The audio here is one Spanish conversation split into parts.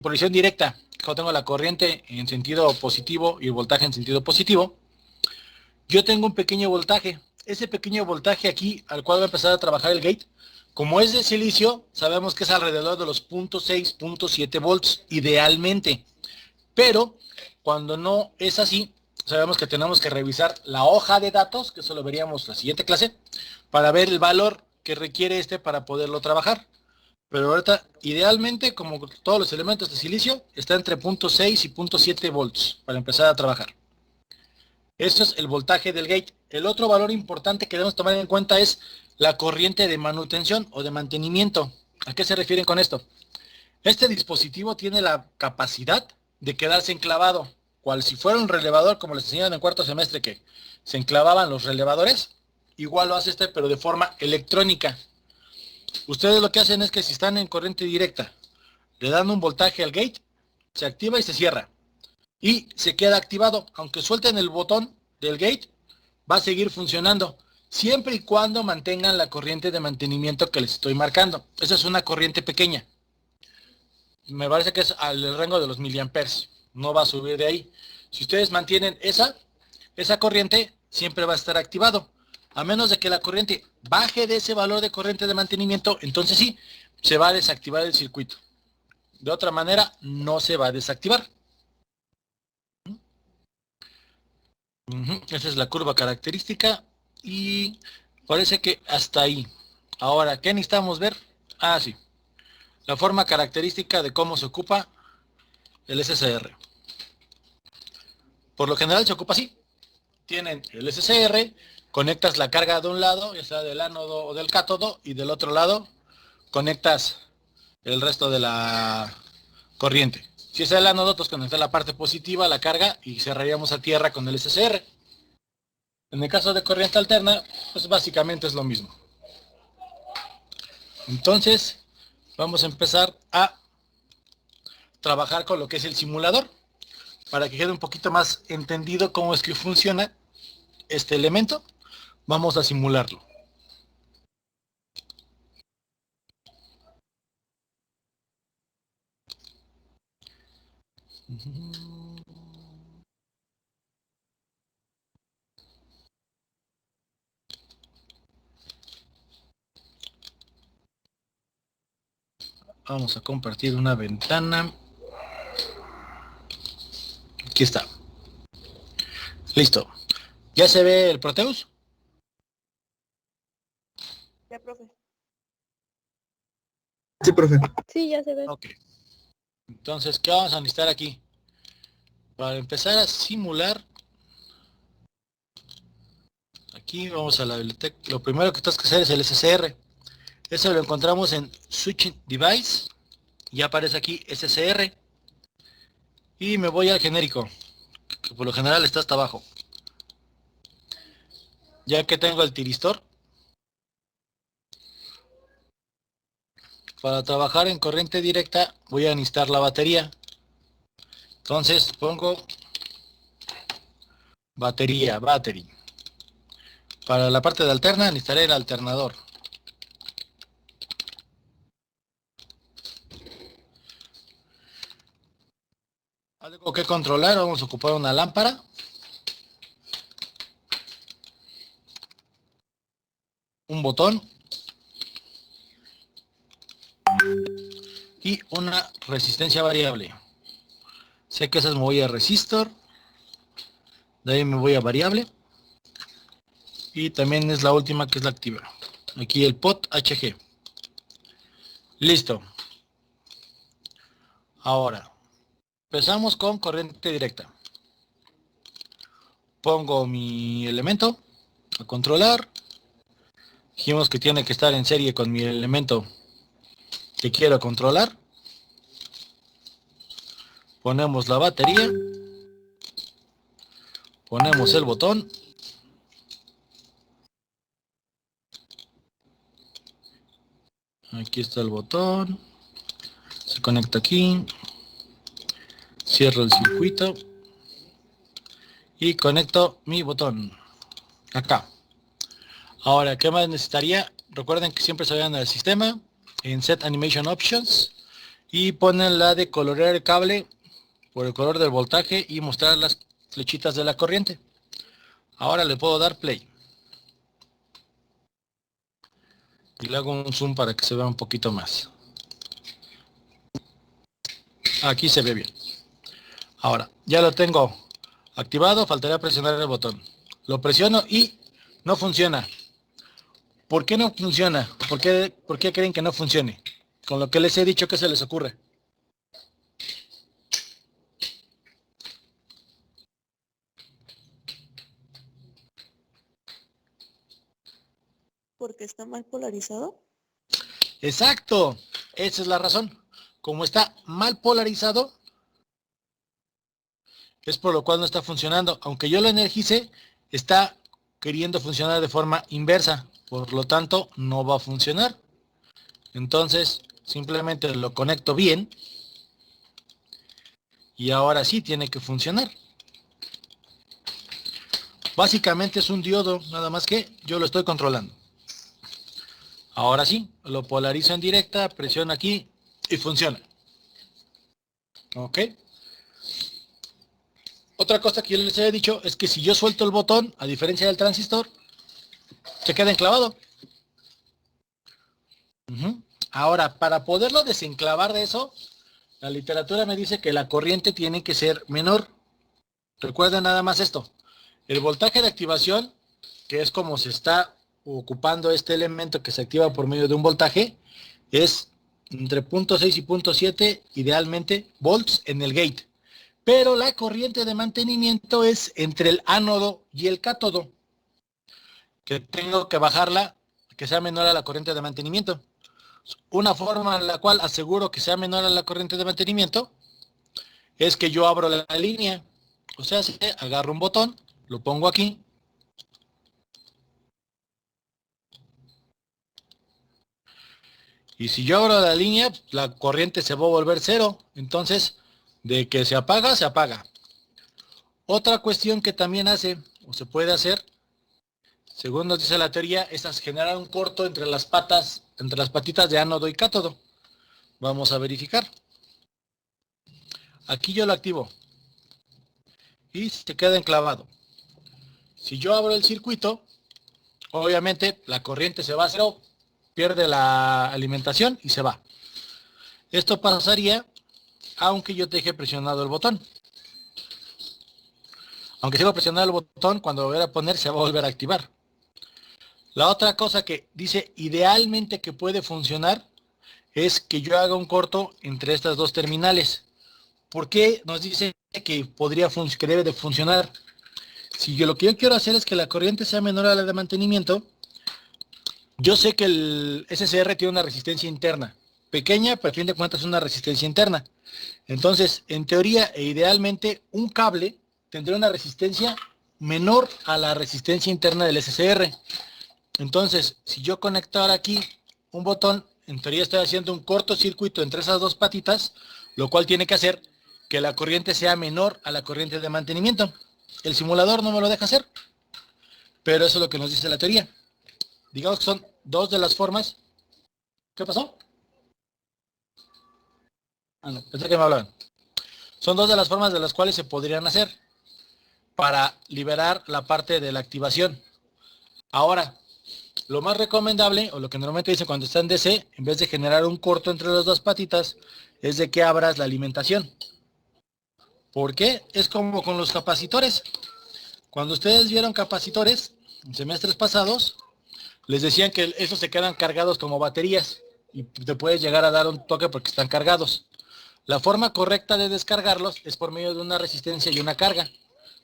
Posición directa, cuando tengo la corriente en sentido positivo y el voltaje en sentido positivo, yo tengo un pequeño voltaje. Ese pequeño voltaje aquí, al cual va a empezar a trabajar el gate, como es de silicio, sabemos que es alrededor de los 0.6, 0.7 volts, idealmente. Pero cuando no es así, sabemos que tenemos que revisar la hoja de datos, que eso lo veríamos en la siguiente clase, para ver el valor que requiere este para poderlo trabajar. Pero ahorita, idealmente, como todos los elementos de silicio, está entre 0.6 y 0.7 volts para empezar a trabajar. Eso es el voltaje del gate. El otro valor importante que debemos tomar en cuenta es la corriente de manutención o de mantenimiento. ¿A qué se refieren con esto? Este dispositivo tiene la capacidad de quedarse enclavado, cual si fuera un relevador, como les enseñaron en cuarto semestre que se enclavaban los relevadores. Igual lo hace este, pero de forma electrónica. Ustedes lo que hacen es que si están en corriente directa, le dan un voltaje al gate, se activa y se cierra. Y se queda activado. Aunque suelten el botón del gate, va a seguir funcionando, siempre y cuando mantengan la corriente de mantenimiento que les estoy marcando. Esa es una corriente pequeña. Me parece que es al rango de los miliamperes. No va a subir de ahí. Si ustedes mantienen esa corriente, siempre va a estar activado. A menos de que la corriente baje de ese valor de corriente de mantenimiento, entonces sí, se va a desactivar el circuito. De otra manera, no se va a desactivar. Esa es la curva característica y parece que hasta ahí. Ahora, ¿qué necesitamos ver? Ah, sí. La forma característica de cómo se ocupa el SCR. Por lo general se ocupa así. Tienen el SCR, conectas la carga de un lado, ya sea del ánodo o del cátodo, y del otro lado conectas el resto de la corriente. Si es el ánodo, pues conectar la parte positiva, la carga, y cerraríamos a tierra con el SCR. En el caso de corriente alterna, pues básicamente es lo mismo. Entonces, vamos a empezar a trabajar con lo que es el simulador, para que quede un poquito más entendido cómo es que funciona este elemento. Vamos a simularlo. Vamos a compartir una ventana. Aquí está. Listo. ¿Ya se ve el Proteus? Ya, profe. Sí, profe. Sí, ya se ve. Ok. Entonces, ¿qué vamos a necesitar aquí? Para empezar a simular, aquí vamos a la biblioteca. Lo primero que tenemos que hacer es el SCR. Eso lo encontramos en Switching Device. Ya aparece aquí SCR. Y me voy al genérico, que por lo general está hasta abajo. Ya que tengo el tiristor, para trabajar en corriente directa voy a necesitar la batería. Entonces pongo batería, battery. Para la parte de alterna necesitaré el alternador. Algo que controlar, vamos a ocupar una lámpara. Un botón. Y una resistencia variable. Sé que esas me voy a resistor. De ahí me voy a variable. Y también es la última que es la activa. Aquí el pot HG. Listo. Ahora, empezamos con corriente directa. Pongo mi elemento a controlar. Dijimos que tiene que estar en serie con mi elemento que quiero controlar. Ponemos la batería. Ponemos el botón. Aquí está el botón. Se conecta aquí. Cierro el circuito. Y conecto mi botón. Acá. Ahora, ¿qué más necesitaría? Recuerden que siempre se vayan al sistema. En Set Animation Options. y ponen la de colorear el cable por el color del voltaje y mostrar las flechitas de la corriente. Ahora le puedo dar play. Y le hago un zoom para que se vea un poquito más. Aquí se ve bien. Ahora, ya lo tengo activado, faltaría presionar el botón. Lo presiono y no funciona. ¿Por qué no funciona? ¿Por qué creen que no funcione? Con lo que les he dicho, ¿qué se les ocurre? Porque está mal polarizado. Exacto, esa es la razón. Como está mal polarizado, es por lo cual no está funcionando. Aunque yo lo energice, está queriendo funcionar de forma inversa. Por lo tanto, no va a funcionar. Entonces, simplemente lo conecto bien. Y ahora sí tiene que funcionar. Básicamente es un diodo, nada más que yo lo estoy controlando. Ahora sí, lo polarizo en directa, presiono aquí y funciona. ¿Ok? Otra cosa que yo les he dicho es que si yo suelto el botón, a diferencia del transistor, se queda enclavado. Ahora, para poderlo desenclavar de eso, la literatura me dice que la corriente tiene que ser menor. Recuerden nada más esto. El voltaje de activación, que es como se está ocupando este elemento que se activa por medio de un voltaje, es entre 0.6 y 0.7, idealmente, volts en el gate. Pero la corriente de mantenimiento es entre el ánodo y el cátodo, que tengo que bajarla, que sea menor a la corriente de mantenimiento. Una forma en la cual aseguro que sea menor a la corriente de mantenimiento es que yo abro la línea. O sea, agarro un botón, lo pongo aquí. Y si yo abro la línea, la corriente se va a volver cero. Entonces, de que se apaga, se apaga. Otra cuestión que también hace, o se puede hacer, según nos dice la teoría, es generar un corto entre las patas, entre las patitas de ánodo y cátodo. Vamos a verificar. Aquí yo lo activo. Y se queda enclavado. Si yo abro el circuito, obviamente la corriente se va a cero, pierde la alimentación y se va. Esto pasaría aunque yo deje presionado el botón. Aunque sigo presionando el botón, cuando lo voy a poner se va a volver a activar. La otra cosa que dice idealmente que puede funcionar es que yo haga un corto entre estas dos terminales. ¿Por qué nos dice que que debe de funcionar? Si yo lo que yo quiero hacer es que la corriente sea menor a la de mantenimiento, yo sé que el SCR tiene una resistencia interna, pequeña, pero a fin de cuentas es una resistencia interna. Entonces, en teoría e idealmente, un cable tendría una resistencia menor a la resistencia interna del SCR. Entonces, si yo conectara aquí un botón, en teoría estoy haciendo un cortocircuito entre esas dos patitas, lo cual tiene que hacer que la corriente sea menor a la corriente de mantenimiento. El simulador no me lo deja hacer, pero eso es lo que nos dice la teoría. Digamos que son dos de las formas. ¿Qué pasó? Ah, no, pensé que me hablaban. Son dos de las formas de las cuales se podrían hacer para liberar la parte de la activación. Ahora, lo más recomendable, o lo que normalmente dicen cuando está en DC, en vez de generar un corto entre las dos patitas, es de que abras la alimentación. ¿Por qué? Es como con los capacitores. Cuando ustedes vieron capacitores, en semestres pasados, les decían que esos se quedan cargados como baterías y te puedes llegar a dar un toque porque están cargados. La forma correcta de descargarlos es por medio de una resistencia y una carga,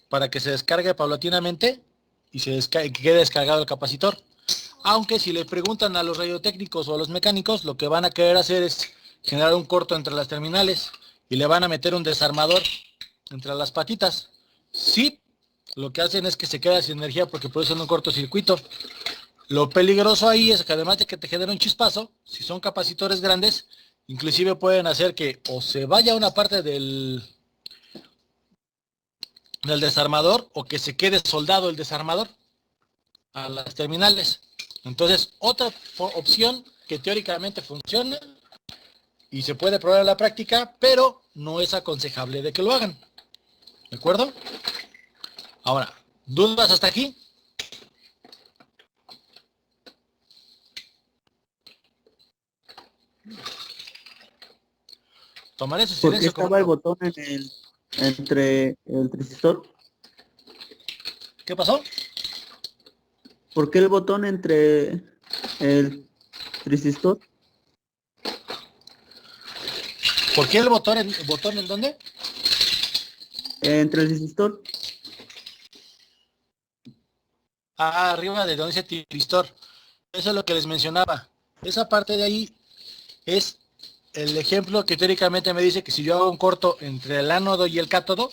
para que se descargue paulatinamente y quede descargado el capacitor. Aunque si le preguntan a los radiotécnicos o a los mecánicos, lo que van a querer hacer es generar un corto entre las terminales y le van a meter un desarmador entre las patitas. Sí, lo que hacen es que se queda sin energía porque producen un cortocircuito. Lo peligroso ahí es que además de que te genera un chispazo, si son capacitores grandes, inclusive pueden hacer que o se vaya una parte del desarmador o que se quede soldado el desarmador a las terminales. Entonces, otra opción que teóricamente funciona y se puede probar en la práctica, pero no es aconsejable de que lo hagan. ¿De acuerdo? Ahora, ¿dudas hasta aquí? Tomaré su ¿Por qué silencio como estaba el no. botón entre el transistor? ¿Qué pasó? ¿Por qué el botón entre el transistor? ¿Por qué el botón en dónde? Entre el transistor. Ah, arriba de donde dice tiristor. Eso es lo que les mencionaba. Esa parte de ahí es el ejemplo que teóricamente me dice que si yo hago un corto entre el ánodo y el cátodo,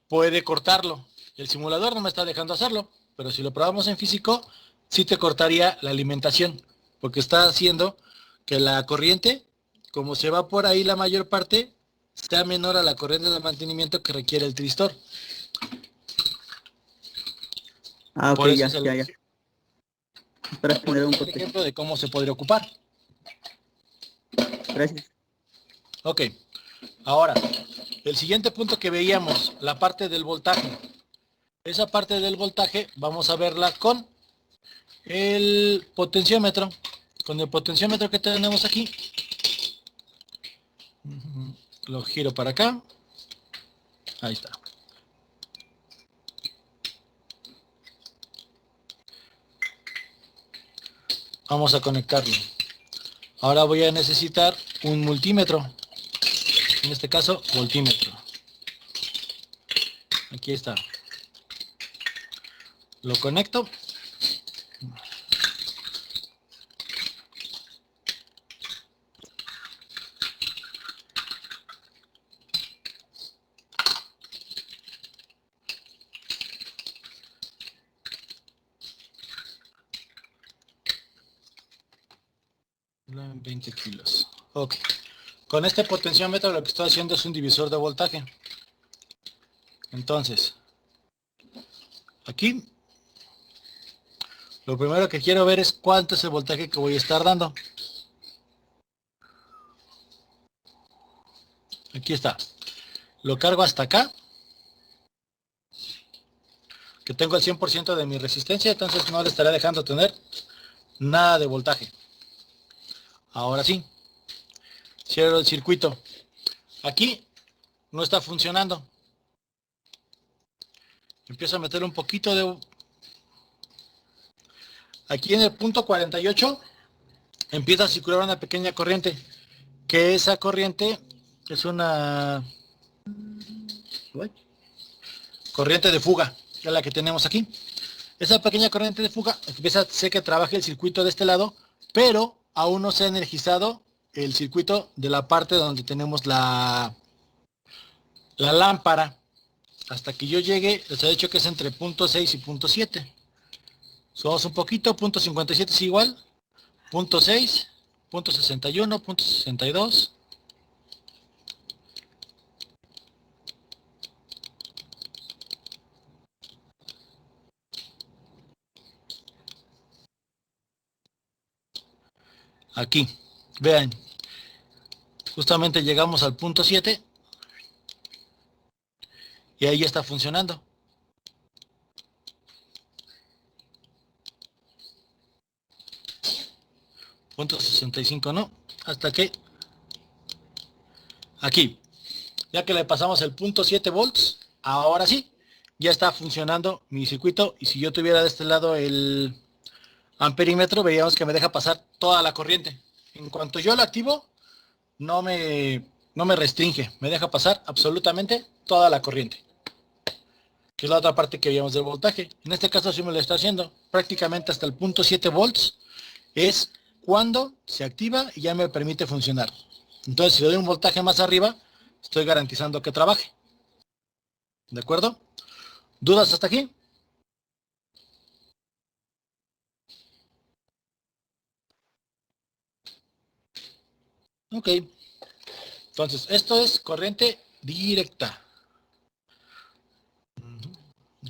puede cortarlo. El simulador no me está dejando hacerlo, pero si lo probamos en físico, sí te cortaría la alimentación, porque está haciendo que la corriente, como se va por ahí la mayor parte, sea menor a la corriente de mantenimiento que requiere el tristor. Ah, ok, Por eso ya, es ya, ya. Para por generar eso un es el corte. ejemplo de cómo se podría ocupar. Gracias. Ok, ahora, el siguiente punto que veíamos, la parte del voltaje. Esa parte del voltaje vamos a verla con el potenciómetro. Con el potenciómetro que tenemos aquí, lo giro para acá. Ahí está. Vamos a conectarlo. Ahora voy a necesitar un multímetro. En este caso, voltímetro. Aquí está. Lo conecto. En 20 kilos. Ok. Con este potenciómetro lo que estoy haciendo es un divisor de voltaje. Entonces, aquí, lo primero que quiero ver es cuánto es el voltaje que voy a estar dando. Aquí está. Lo cargo hasta acá, que tengo el 100% de mi resistencia, entonces no le estaré dejando tener nada de voltaje. Ahora sí, cierro el circuito. Aquí no está funcionando. Empiezo a meter un poquito de... Aquí en el punto 48 empieza a circular una pequeña corriente, que esa corriente es una corriente de fuga, que es la que tenemos aquí. Esa pequeña corriente de fuga empieza a hacer que trabaje el circuito de este lado, pero aún no se ha energizado el circuito de la parte donde tenemos la lámpara. Hasta que yo llegue, les he dicho que es entre punto 6 y punto 7. Somos un poquito, punto 57 es igual, punto 6, punto 61, punto 62. Aquí, vean, justamente llegamos al punto 7 y ahí ya está funcionando. Punto 65 no, hasta que aquí, ya que le pasamos el punto 7 volts, ahora sí, ya está funcionando mi circuito. Y si yo tuviera de este lado el amperímetro, veríamos que me deja pasar toda la corriente. En cuanto yo lo activo, no me restringe, me deja pasar absolutamente toda la corriente, que es la otra parte que veíamos del voltaje. En este caso sí me lo está haciendo, prácticamente hasta el punto 7 volts es cuando se activa y ya me permite funcionar. Entonces, si le doy un voltaje más arriba, estoy garantizando que trabaje. ¿De acuerdo? ¿Dudas hasta aquí? Ok. Entonces, esto es corriente directa.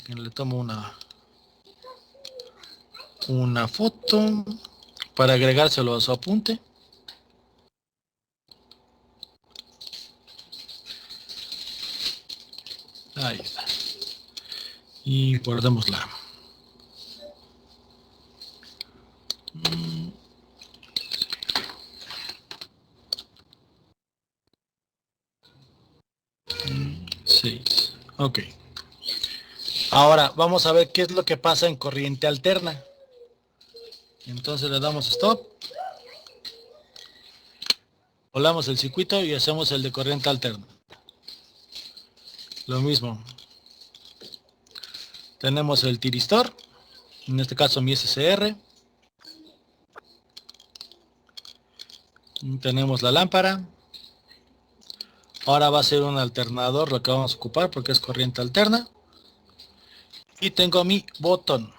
Le tomo una foto para agregárselo a su apunte. Ahí está. Y guardémosla. Seis. Ok. Ahora vamos a ver qué es lo que pasa en corriente alterna. Entonces le damos stop. Volamos el circuito y hacemos el de corriente alterna. Lo mismo. Tenemos el tiristor. En este caso mi SCR. Tenemos la lámpara. Ahora va a ser un alternador lo que vamos a ocupar porque es corriente alterna. Y tengo mi botón.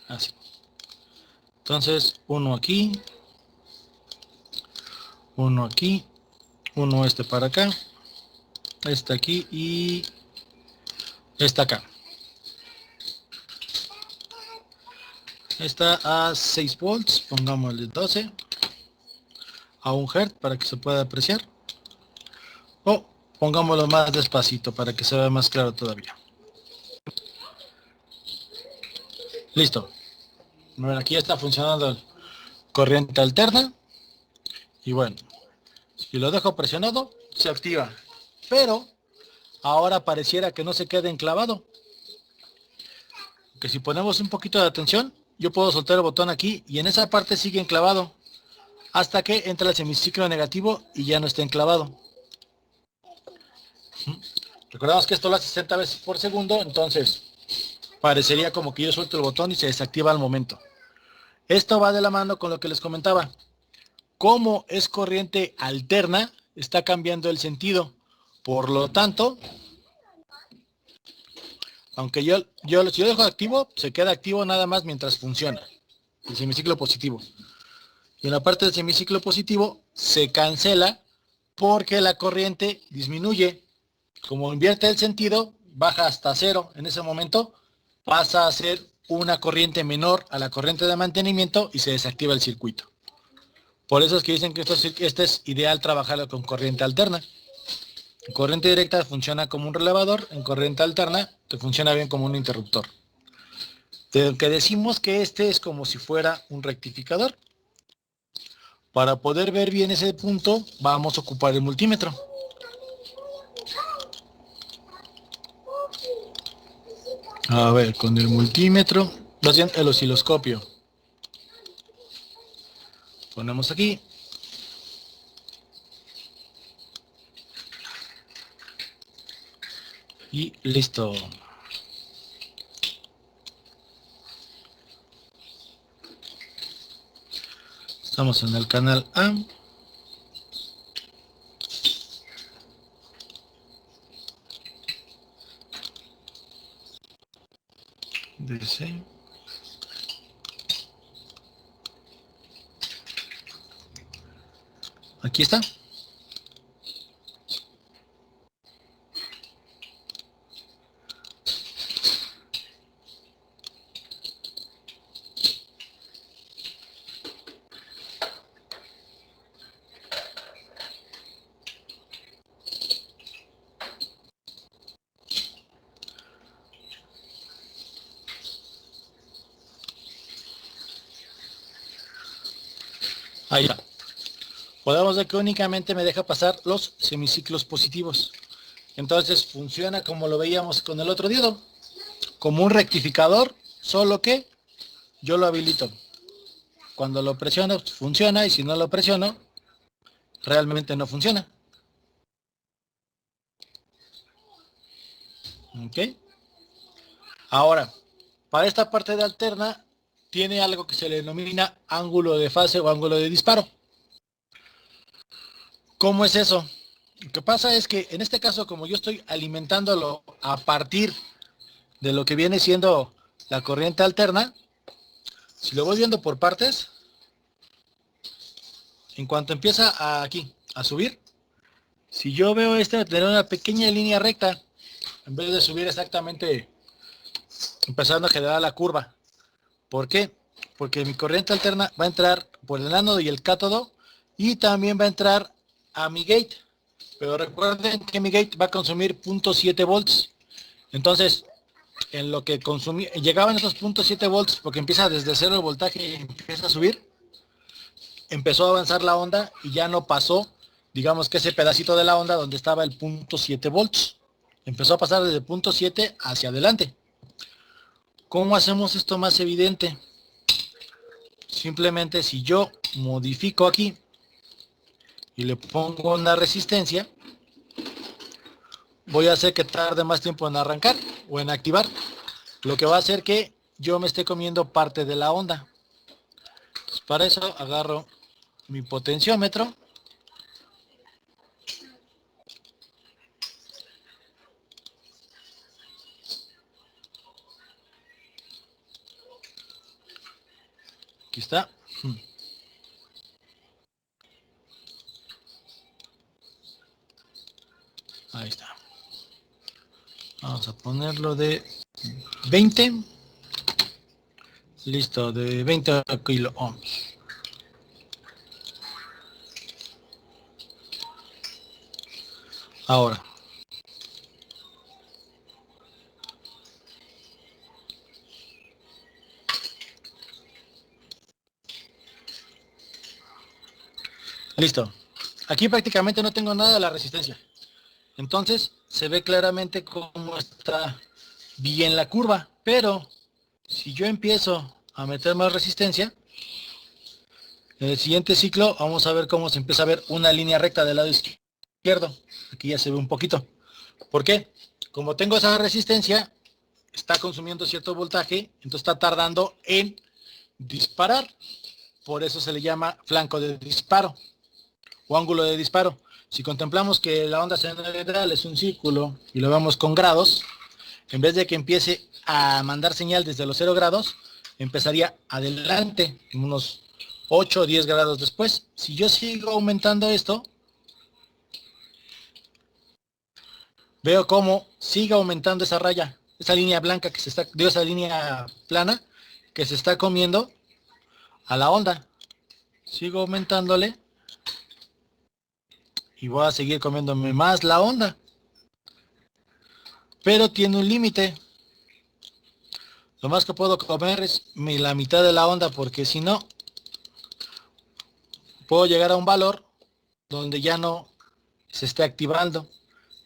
Así. Entonces, uno aquí. Uno aquí. Uno este para acá. Este aquí y este acá. Está a 6 volts. Pongámosle 12. A 1 Hz para que se pueda apreciar. O pongámoslo más despacito para que se vea más claro todavía. Listo. Bueno, aquí ya está funcionando el corriente alterna. Y bueno, si lo dejo presionado, se activa. Pero ahora pareciera que no se quede enclavado. Que si ponemos un poquito de atención, yo puedo soltar el botón aquí y en esa parte sigue enclavado. Hasta que entra el semiciclo negativo y ya no está enclavado. Recordamos que esto lo hace 60 veces por segundo, entonces parecería como que yo suelto el botón y se desactiva al momento. Esto va de la mano con lo que les comentaba. Como es corriente alterna, está cambiando el sentido. Por lo tanto, aunque si yo lo dejo activo, se queda activo nada más mientras funciona. El semiciclo positivo. Y en la parte del semiciclo positivo se cancela porque la corriente disminuye. Como invierte el sentido, baja hasta 0. En ese momento pasa a ser una corriente menor a la corriente de mantenimiento y se desactiva el circuito. Por eso es que dicen que este es ideal trabajarlo con corriente alterna. En corriente directa funciona como un relevador, en corriente alterna te funciona bien como un interruptor. De que decimos que este es como si fuera un rectificador. Para poder ver bien ese punto, vamos a ocupar el multímetro. A ver, con el multímetro, más bien el osciloscopio. Ponemos aquí. Y listo. Estamos en el canal A. DC. Aquí está. Ahí está. Podemos ver que únicamente me deja pasar los semiciclos positivos. Entonces funciona como lo veíamos con el otro diodo. Como un rectificador, solo que yo lo habilito. Cuando lo presiono funciona y si no lo presiono, realmente no funciona. ¿Ok? Ahora, para esta parte de alterna, tiene algo que se le denomina ángulo de fase o ángulo de disparo. ¿Cómo es eso? Lo que pasa es que en este caso, como yo estoy alimentándolo a partir de lo que viene siendo la corriente alterna, si lo voy viendo por partes, en cuanto empieza aquí a subir, si yo veo tener una pequeña línea recta, en vez de subir exactamente, empezando a generar la curva. ¿Por qué? Porque mi corriente alterna va a entrar por el ánodo y el cátodo y también va a entrar a mi gate. Pero recuerden que mi gate va a consumir 0.7 volts. Entonces, en lo que consumí, llegaban esos 0.7 volts, porque empieza desde cero el voltaje y empieza a subir, empezó a avanzar la onda y ya no pasó, digamos que ese pedacito de la onda donde estaba el 0.7 volts. Empezó a pasar desde 0.7 hacia adelante. ¿Cómo hacemos esto más evidente? Simplemente si yo modifico aquí y le pongo una resistencia, voy a hacer que tarde más tiempo en arrancar o en activar, lo que va a hacer que yo me esté comiendo parte de la onda. Entonces, para eso agarro mi potenciómetro, aquí está, ahí está, vamos a ponerlo de 20, listo, de 20 kilo ohms. Ahora, listo, aquí prácticamente no tengo nada de la resistencia, entonces se ve claramente cómo está bien la curva, pero si yo empiezo a meter más resistencia, en el siguiente ciclo vamos a ver cómo se empieza a ver una línea recta del lado izquierdo. Aquí ya se ve un poquito. ¿Por qué? Como tengo esa resistencia, está consumiendo cierto voltaje, entonces está tardando en disparar. Por eso se le llama flanco de disparo o ángulo de disparo. Si contemplamos que la onda sinusoidal es un círculo y lo vemos con grados, en vez de que empiece a mandar señal desde los 0 grados, empezaría adelante, unos 8 o 10 grados después. Si yo sigo aumentando esto, veo cómo sigue aumentando esa raya, esa línea blanca que se está, esa línea plana que se está comiendo a la onda. Sigo aumentándole y voy a seguir comiéndome más la onda. Pero tiene un límite. Lo más que puedo comer es la mitad de la onda, porque si no, puedo llegar a un valor donde ya no se esté activando,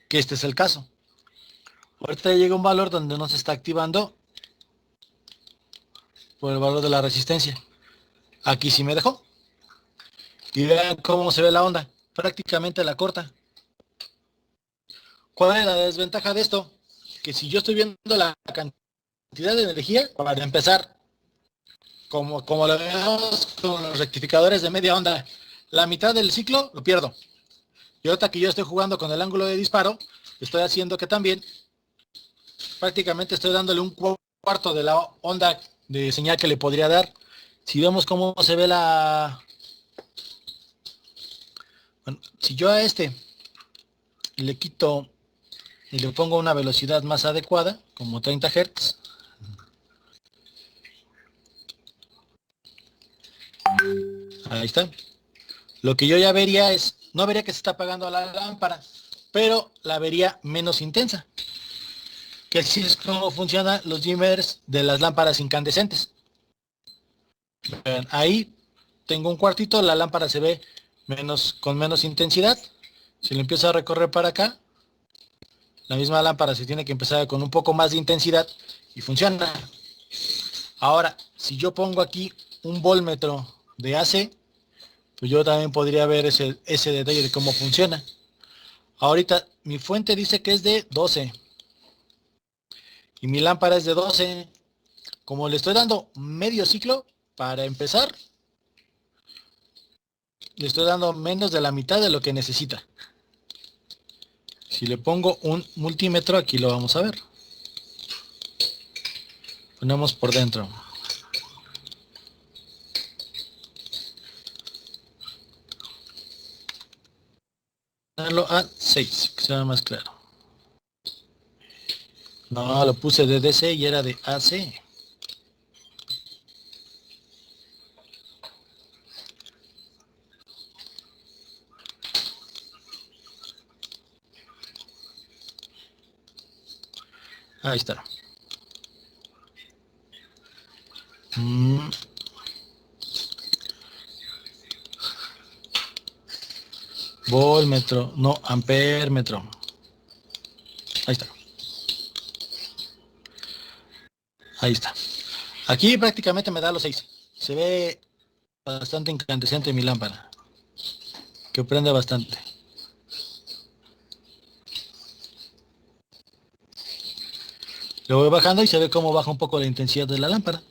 que este es el caso. Ahorita llega un valor donde no se está activando por el valor de la resistencia. Aquí sí me dejó. Y vean cómo se ve la onda. Prácticamente la corta. ¿Cuál es la desventaja de esto? Que si yo estoy viendo la cantidad de energía, para empezar, como lo vemos con los rectificadores de media onda, la mitad del ciclo lo pierdo. Y ahorita que yo estoy jugando con el ángulo de disparo, estoy haciendo que también prácticamente estoy dándole un cuarto de la onda de señal que le podría dar. Si vemos cómo se ve bueno, si yo a este le quito y le pongo una velocidad más adecuada, como 30 Hz, ahí está. Lo que yo ya vería es, no vería que se está apagando la lámpara, pero la vería menos intensa. Que así es como funcionan los dimmers de las lámparas incandescentes. Ahí tengo un cuartito, la lámpara se ve con menos intensidad. Si lo empiezo a recorrer para acá, la misma lámpara se tiene que empezar con un poco más de intensidad y funciona. Ahora, si yo pongo aquí un voltmetro de AC, pues yo también podría ver ese detalle de cómo funciona. Ahorita mi fuente dice que es de 12 y mi lámpara es de 12. Como le estoy dando medio ciclo para empezar, le estoy dando menos de la mitad de lo que necesita. Si le pongo un multímetro, aquí lo vamos a ver. Ponemos por dentro. Darlo a 6, que sea más claro. No, lo puse de DC y era de AC. Ahí está. Mm. Voltmetro, no, ampermetro. Ahí está. Ahí está. Aquí prácticamente me da los 6. Se ve bastante incandescente mi lámpara, que prende bastante. Lo voy bajando y se ve cómo baja un poco la intensidad de la lámpara.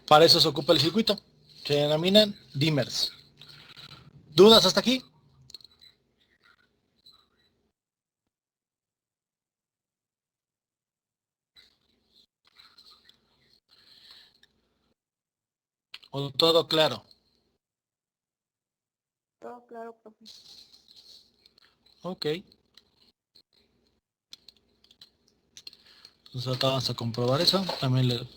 Para eso se ocupa el circuito. Se denominan dimmers. ¿Dudas hasta aquí? ¿O todo claro? Todo claro, profe. Ok. Entonces acá vamos a comprobar eso. También le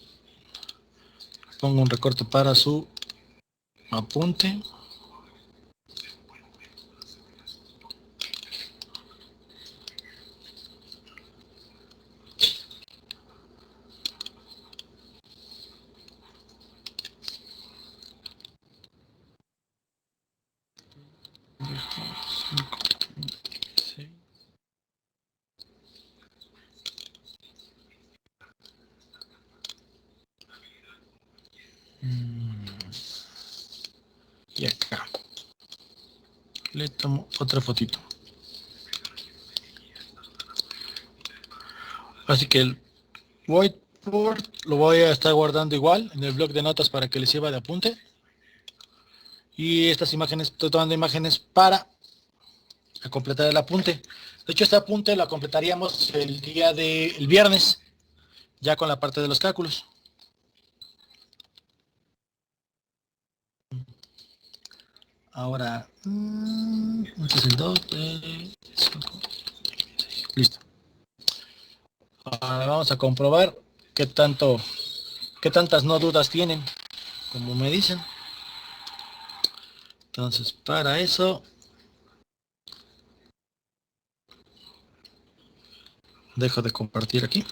pongo un recorte para su apunte. Y acá le tomo otra fotito. Así que el whiteboard lo voy a estar guardando igual en el blog de notas para que les sirva de apunte. Y estas imágenes, estoy tomando imágenes para completar el apunte. De hecho, este apunte lo completaríamos el día del viernes, ya con la parte de los cálculos. Ahora, este es el 2, 5, listo. Ahora vamos a comprobar qué tantas no dudas tienen, como me dicen. Entonces, para eso, dejo de compartir aquí.